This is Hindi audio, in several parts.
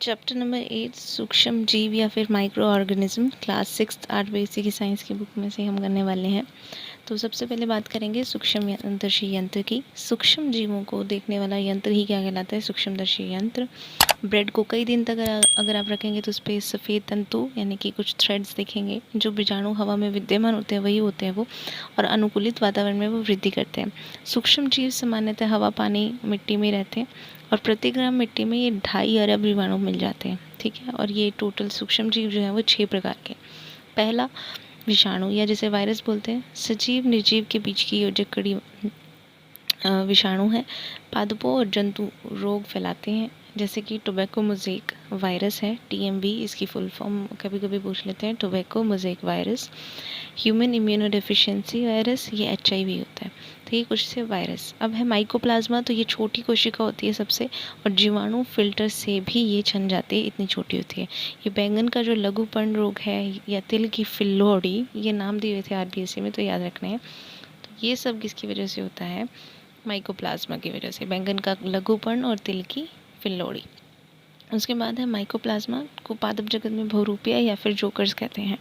चैप्टर नंबर 8 सूक्ष्म जीव या फिर माइक्रो ऑर्गेनिज्म, क्लास 6 8वीं की साइंस की बुक में से हम करने वाले हैं। तो सबसे पहले बात करेंगे सूक्ष्मदर्शी यंत्र की। सूक्ष्म जीवों को देखने वाला यंत्र ही क्या कहलाता है? सूक्ष्मदर्शी यंत्र। ब्रेड को कई दिन तक अगर आप रखेंगे तो उस पर सफ़ेद तंतु यानी कि कुछ थ्रेड्स दिखेंगे। जो बीजाणु हवा में विद्यमान होते हैं वही होते हैं वो, और अनुकूलित वातावरण में वो वृद्धि करते हैं। सूक्ष्म जीव सामान्यतः हवा, पानी, मिट्टी में रहते हैं और प्रति ग्राम मिट्टी में ये 2.5 अरब जीवाणु मिल जाते हैं। ठीक है, और ये टोटल सूक्ष्म जीव जो है वो 6 प्रकार के। पहला विषाणु या जिसे वायरस बोलते हैं, सजीव निर्जीव के बीच की योजक कड़ी विषाणु है। पादपों और जंतु रोग फैलाते हैं, जैसे कि टोबैको मोज़ेक वायरस है, TMV इसकी फुल फॉर्म कभी कभी पूछ लेते हैं, tobacco mosaic virus. Human immunodeficiency virus, ये HIV होता है। तो ये कुछ से वायरस। अब है माइकोप्लाज्मा, तो ये छोटी कोशिका होती है सबसे, और जीवाणु फिल्टर से भी ये छन जाती है, इतनी छोटी होती है। ये बैंगन का जो लघुपर्ण रोग है या तिल की फिल्लोड़ी, ये नाम दिए हुए थे RBSC में, तो याद रखना है। तो ये सब किसकी वजह से होता है? माइकोप्लाज्मा की वजह से, बैंगन का लघुपर्ण और तिल की फिल्लोड़ी। उसके बाद है माइकोप्लाज्मा को पादप जगत में बहुरूपिया या फिर जोकर्स कहते हैं,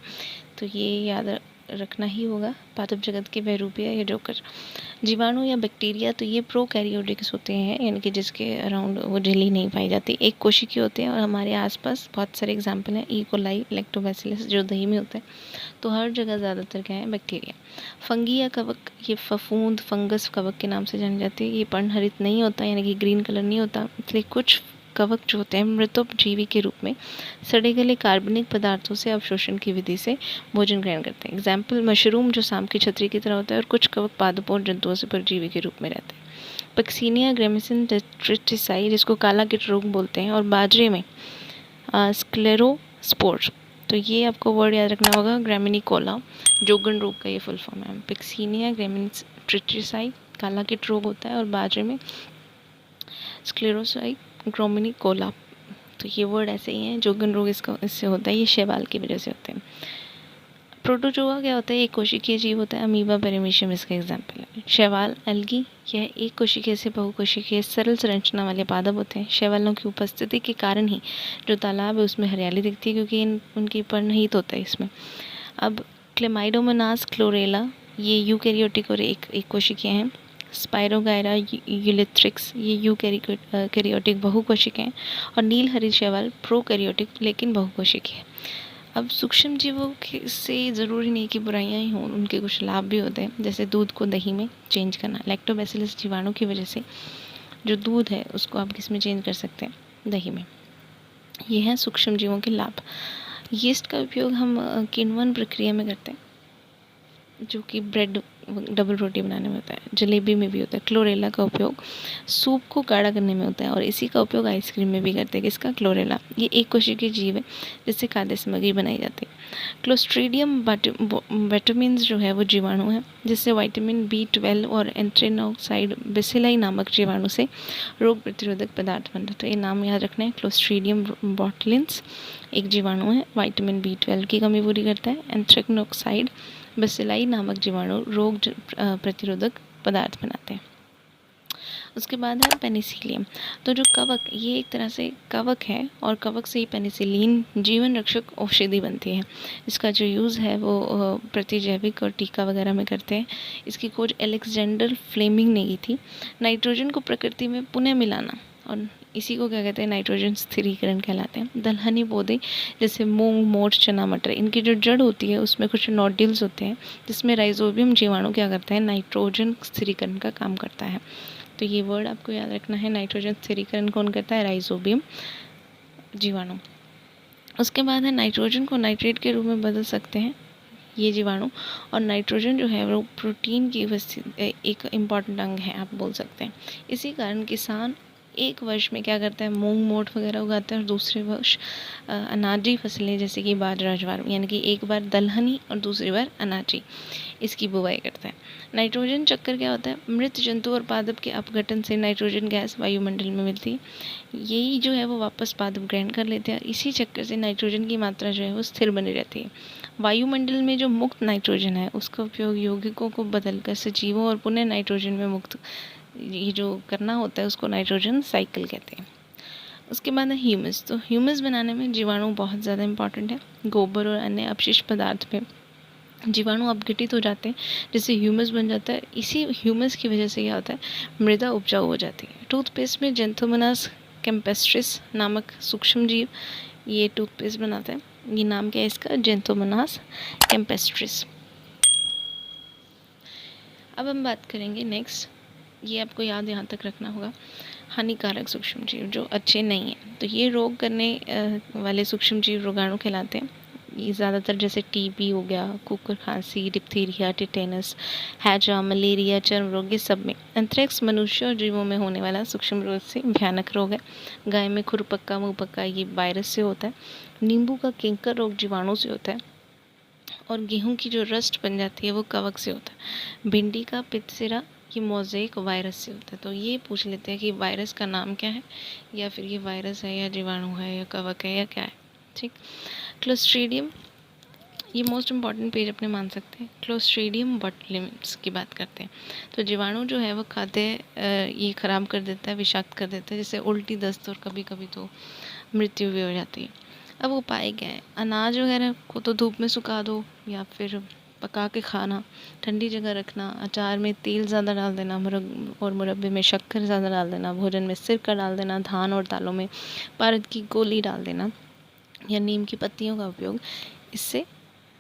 तो ये याद रखना ही होगा, पादप जगत के बहुरूपिया या जोकर। जीवाणु या बैक्टीरिया, तो ये प्रोकैरियोटिक्स होते हैं, यानी कि जिसके अराउंड वो झिल्ली नहीं पाई जाती, एक कोशिकी होते हैं, और हमारे आसपास बहुत सारे एग्जाम्पल हैं, ई कोलाई, लैक्टोबैसिलस जो दही में होते हैं। तो हर जगह ज़्यादातर क्या है? बैक्टीरिया। फंगी या कवक, ये फफूंद, फंगस कवक के नाम से जानी जाती है। ये पर्णहरित नहीं होता, यानी कि ग्रीन कलर नहीं होता, इसलिए कुछ कवक जो होते हैं मृतोपजीवी के रूप में सड़े गले कार्बनिक पदार्थों से अवशोषण की विधि से भोजन ग्रहण करते हैं। एग्जाम्पल मशरूम जो सांप की छतरी की तरह होता है, और कुछ कवक पादपों और जंतुओं से परजीवी के रूप में रहते हैं। पक्सीनिया ग्रेमिसिन टेट्रिटिसाई, जिसको काला कीट रोग बोलते हैं, और बाजरे में स्क्लेरोस्पोर, तो ये आपको वर्ड याद रखना होगा, ग्रामिनिकोला, जोगन रोग का ये फुल फॉर्म है। पिक्सीनिया ग्रेमिनिस ट्रिट्रिसाई काला कीट रोग होता है, और बाजरे में स्क्लेरोसाई ग्रामिनिकोला, तो ये वर्ड ऐसे ही हैं। जोगन रोग इससे होता है, ये शैवाल की वजह से होते हैं। प्रोटोजोआ क्या होता है? एक कोशिकीय जीव होता है, अमीबा पेरिमीशियम इसका एग्जाम्पल है। शैवाल एल्गी, यह एक कोशिकीय से बहुकोशिकीय सरल संरचना वाले पादप होते हैं। शैवालों की उपस्थिति के कारण ही जो तालाब है उसमें हरियाली दिखती है, क्योंकि उनकी पर्णहित होता है इसमें। अब क्लेमाइडोमोनास क्लोरेला, ये यूकैरियोटिक और एक कोशिकीय हैं। स्पायरोगायरा यूलिथ्रिक्स, ये यूकैरियोटिक बहुकोशिकीय हैं। और नील हरित शैवाल प्रोकैरियोटिक लेकिन बहुकोशिकीय है। अब सूक्ष्म जीवों से ज़रूरी नहीं कि बुराइयां ही हों, उनके कुछ लाभ भी होते हैं, जैसे दूध को दही में चेंज करना। लैक्टोबैसिलस जीवाणु की वजह से जो दूध है उसको आप किस में चेंज कर सकते हैं? दही में। ये हैं सूक्ष्म जीवों के लाभ। यीस्ट का उपयोग हम किण्वन प्रक्रिया में करते हैं, जो कि ब्रेड डबल रोटी बनाने में होता है, जलेबी में भी होता है। क्लोरेला का उपयोग सूप को गाढ़ा करने में होता है, और इसी का उपयोग आइसक्रीम में भी करते हैं। किसका? क्लोरेला। ये एक कोशिकीय जीव है जिससे खाद्य सामग्री बनाई जाती है। क्लोस्ट्रीडियम विटामिन्स जो है वो जीवाणु है, जिससे विटामिन B12 और एंथ्रेनोक्साइड बेसिलाई नामक जीवाणु से रोग प्रतिरोधक पदार्थ बनता है। तो ये नाम याद रखना है। क्लोस्ट्रीडियम बोटुलिन्स एक जीवाणु है, विटामिन B12 की कमी पूरी करता है। एंथ्रेनोक्साइड बेसिलाई नामक जीवाणु रोग प्रतिरोधक पदार्थ बनाते हैं। उसके बाद है पेनिसिलियम, तो जो कवक, ये एक तरह से कवक है, और कवक से ही पेनिसिलिन जीवन रक्षक औषधि बनती है। इसका जो यूज़ है वो प्रतिजैविक और टीका वगैरह में करते हैं। इसकी खोज अलेक्जेंडर फ्लेमिंग ने की थी। नाइट्रोजन को प्रकृति में पुनः मिलाना, और इसी को क्या कहते हैं? नाइट्रोजन स्थिरीकरण कहलाते हैं। दलहनी पौधे जैसे मूंग, मोठ, चना, मटर, इनकी जो जड़ होती है उसमें कुछ नोड्यूल्स होते हैं, जिसमें राइजोबियम जीवाणु क्या करता है? नाइट्रोजन स्थिरीकरण का काम करता है। तो ये वर्ड आपको याद रखना है। नाइट्रोजन स्थिरीकरण कौन करता है? राइजोबियम जीवाणु। उसके बाद है नाइट्रोजन को नाइट्रेट के रूप में बदल सकते हैं ये जीवाणु, और नाइट्रोजन जो है वो प्रोटीन की एक इम्पॉर्टेंट अंग है, आप बोल सकते हैं। इसी कारण किसान एक वर्ष में क्या करता है? मूंग, मोठ वगैरह उगाते हैं, और दूसरे वर्ष अनाजी फसलें जैसे कि बाजरा, ज्वार, यानी कि एक बार दलहनी और दूसरी बार अनाजी, इसकी बुवाई करता है। नाइट्रोजन चक्कर क्या होता है? मृत जंतु और पादप के अपघटन से नाइट्रोजन गैस वायुमंडल में मिलती है, यही जो है वो वापस पादप ग्रहण कर लेते हैं, इसी चक्कर से नाइट्रोजन की मात्रा जो है वो स्थिर बनी रहती है। वायुमंडल में जो मुक्त नाइट्रोजन है उसका उपयोग यौगिकों को बदलकर सजीवों और पुनः नाइट्रोजन में मुक्त ये जो करना होता है उसको नाइट्रोजन साइकिल कहते हैं। उसके बाद है ह्यूमस। तो ह्यूमस बनाने में जीवाणु बहुत ज़्यादा इंपॉर्टेंट है। गोबर और अन्य अपशिष्ट पदार्थ में जीवाणु अपघटित हो जाते हैं, जिससे ह्यूमस बन जाता है। इसी ह्यूमस की वजह से क्या होता है, मृदा उपजाऊ हो जाती है। टूथपेस्ट में जेंथोमोनास कैम्पेस्ट्रिस नामक सूक्ष्म जीव ये टूथपेस्ट बनाता है। ये नाम क्या है इसका, जेंथोमोनास कैम्पेस्ट्रिस। अब हम बात करेंगे नेक्स्ट, ये आपको याद यहाँ तक रखना होगा, हानिकारक सूक्ष्म जीव जो अच्छे नहीं हैं। तो ये रोग करने वाले सूक्ष्म जीव रोगाणु कहलाते हैं। ये ज़्यादातर जैसे टीबी हो गया, कुकुर खांसी, डिप्थीरिया, टिटेनस, हैजा, मलेरिया, चर्म रोग, ये सब में। एंथ्रेक्स मनुष्य और जीवों में होने वाला सूक्ष्म रोग से भयानक रोग है। गाय में खुरपक्का मुंहपक्का ये वायरस से होता है। नींबू का कैंकर रोग जीवाणु से होता है। और गेहूं की जो रस्ट बन जाती है वो कवक से होता है। भिंडी का पित्तसिरा ये मोज़ेक वायरस से होता है। तो ये पूछ लेते हैं कि वायरस का नाम क्या है, या फिर ये वायरस है या जीवाणु है या कवक है या क्या है। ठीक। क्लोस्ट्रीडियम, ये मोस्ट इम्पॉर्टेंट पेज अपने मान सकते हैं। क्लोस्ट्रीडियम बॉटुलिन्स की बात करते हैं। तो जीवाणु जो है वो खाद्य ये ख़राब कर देता है, विषाक्त कर देता है, जिससे उल्टी, दस्त और कभी कभी तो मृत्यु भी हो जाती है। अब उपाय क्या है, अनाज वगैरह को तो धूप में सुखा दो या फिर पका के खाना, ठंडी जगह रखना, अचार में तेल ज़्यादा डाल देना, और मुरब्बे में शक्कर ज़्यादा डाल देना, भोजन में सिरका डाल देना, धान और दालों में पारद की गोली डाल देना या नीम की पत्तियों का उपयोग, इससे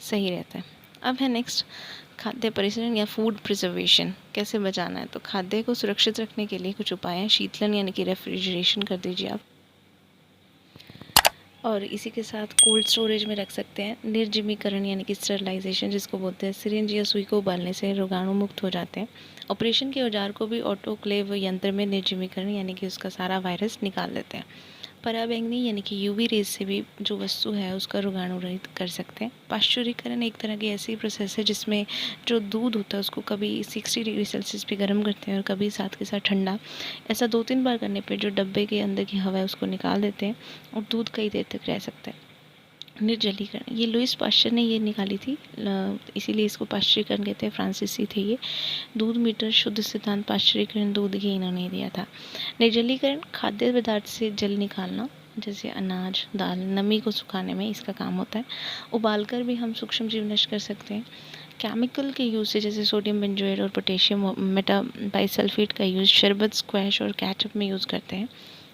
सही रहता है। अब है नेक्स्ट, खाद्य परिसरण या फूड प्रिजर्वेशन कैसे बचाना है। तो खाद्य को सुरक्षित रखने के लिए कुछ उपाय हैं। शीतलन यानी कि रेफ्रिजरेशन कर दीजिए आप, और इसी के साथ कोल्ड स्टोरेज में रख सकते हैं। निर्जमीकरण यानी कि स्टरलाइजेशन जिसको बोलते हैं, सिरिंज या सुई को उबालने से रोगाणु मुक्त हो जाते हैं। ऑपरेशन के औजार को भी ऑटोक्लेव यंत्र में निर्जमीकरण यानी कि उसका सारा वायरस निकाल देते हैं। पराबैंगनी यानी कि यूवी रेज से भी जो वस्तु है उसका रोगाणु रहित कर सकते हैं। पाश्चुरीकरण एक तरह की ऐसी प्रोसेस है जिसमें जो दूध होता है उसको कभी 60 डिग्री सेल्सियस पे गर्म करते हैं और कभी साथ के साथ ठंडा। ऐसा 2-3 बार करने पे जो डब्बे के अंदर की हवा है उसको निकाल देते हैं और दूध कई देर तक रह सकता है। निर्जलीकरण, ये लुईस पाश्चर ने ये निकाली थी, इसीलिए इसको पाश्चरीकरण कहते हैं, फ्रांसीसी थे ये। दूध मीटर शुद्ध सिद्धांत पाश्चरीकरण दूध ही इन्होंने दिया था। निर्जलीकरण खाद्य पदार्थ से जल निकालना, जैसे अनाज, दाल, नमी को सुखाने में इसका काम होता है। उबालकर भी हम सूक्ष्म जीव नष्ट कर सकते हैं। केमिकल के यूज़ से जैसे सोडियम बेंजोएट और पोटेशियम मेटाबाइसल्फेट का यूज़ शरबत, स्क्वैश और केचप में यूज़ करते हैं।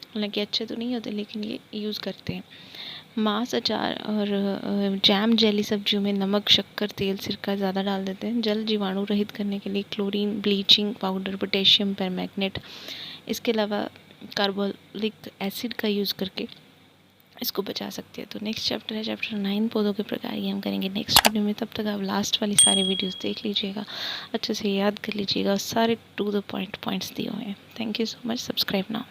हालांकि अच्छे तो नहीं होते लेकिन ये यूज़ करते हैं। मांस, अचार और जैम, जेली सब्जियों में नमक, शक्कर, तेल, सिरका ज़्यादा डाल देते हैं। जल जीवाणु रहित करने के लिए chlorine, bleaching powder, potassium permanganate, इसके अलावा कार्बोलिक एसिड का यूज़ करके इसको बचा सकते हैं। तो नेक्स्ट चैप्टर है चैप्टर 9 पौधों के प्रकार, ये हम करेंगे नेक्स्ट वीडियो में। तब तक आप लास्ट वाली सारी वीडियोस देख लीजिएगा, अच्छे से याद कर लीजिएगा, सारे टू द पॉइंट्स दिए हुए हैं। Thank you so much, subscribe now.